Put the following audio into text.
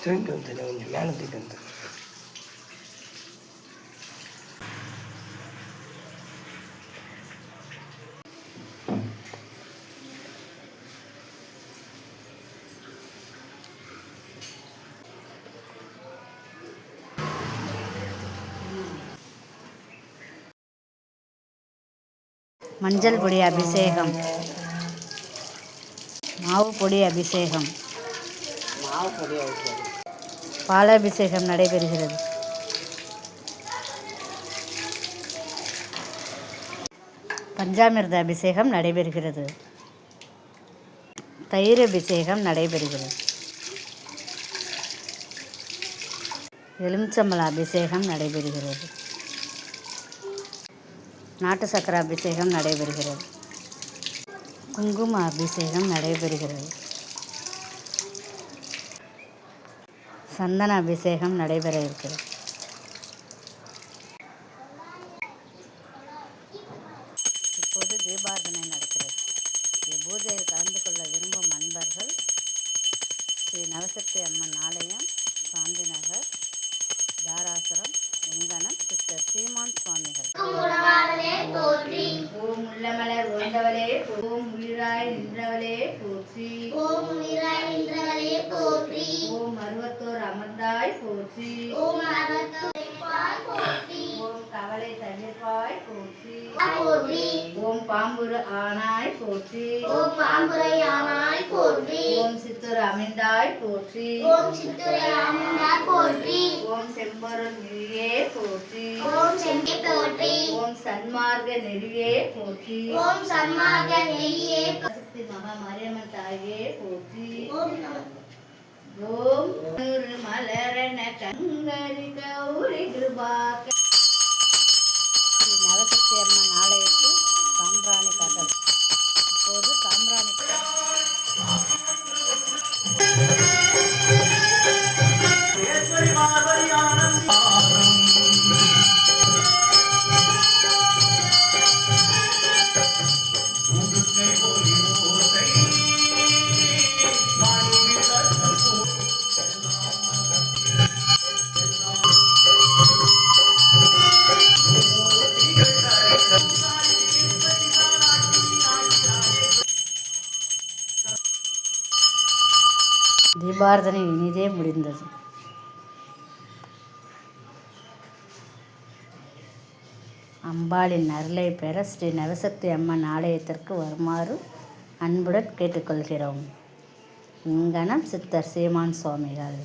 தூக்கி வந்துடு, கொஞ்சம் மேலே தூக்கி வந்து. மஞ்சள் பொடி அபிஷேகம், மாவு பொடி அபிஷேகம், பாலாபிஷேகம் நடைபெறுகிறது. பஞ்சாமிர்த அபிஷேகம் நடைபெறுகிறது. தயிர் அபிஷேகம் நடைபெறுகிறது. எலுமிச்சம்பழ அபிஷேகம் நடைபெறுகிறது. நாட்டு சக்கரை அபிஷேகம் நடைபெறுகிறது. குங்கும அபிஷேகம் நடைபெறுகிறது. சந்தன அபிஷேகம் நடைபெற இருக்கிறது. இப்போது தீபார்த்தனை நடக்கிறது. பூஜையில் கலந்து கொள்ள விரும்பும் அன்பர்கள் ஸ்ரீ நவசக்தி அம்மன் ஆலயம், சாந்தி நகர், தாராசுரம், வெங்கனம், சித்தர் சீமான் சுவாமிகள். ஓம் உள்ளமலர் ஓய்ந்தவளே, ஓம் உயிராய் நின்றவளே போற்றி, ஓம் உயிராய் நின்றவளே போற்றி, ஓம் அருவத்தோர் அமர்ந்தாய் போற்றி, ஓம் அருவத்தோர் போற்றி, ஓம் கவலை தவிர்ப்பாய் போற்றி, ஓம் பாம்புரு ஆனாய் போற்றி, ஓம் பாம்புரை ஆனாய் போற்றி, ஓம் சித்தூர் அமைந்தாய் போற்றி, ஓம் சித்தூரை அமைந்தாய் போற்றி, ஓம் செம்பொருள் நெறியே போற்றி, ஓம் செம்பை போற்றி, ஓம் சன்மார்க்க நெறியே போற்றி, ஓம் சன்மார்க்க நெறியே சக்தி மகா மாரியம்மன் தாயே போற்றி, ஓம் ஓம் மலரண கங்கரி கௌரி கிருபாக. ஸ்ரீ நவசக்தி அம்மன் ஆலயத்தில் சாம்பிராணி காட்டல். இப்போது சாம்பிராணி தீபார்த்தனை இனிதே முடிந்தது. அம்பாளின் அருளை பெற ஸ்ரீ நவசக்தி அம்மன் ஆலயத்திற்கு வருமாறு அன்புடன் கேட்டுக்கொள்கிறோம். இங்கனம் சித்தர் சீமான் சுவாமிகள்.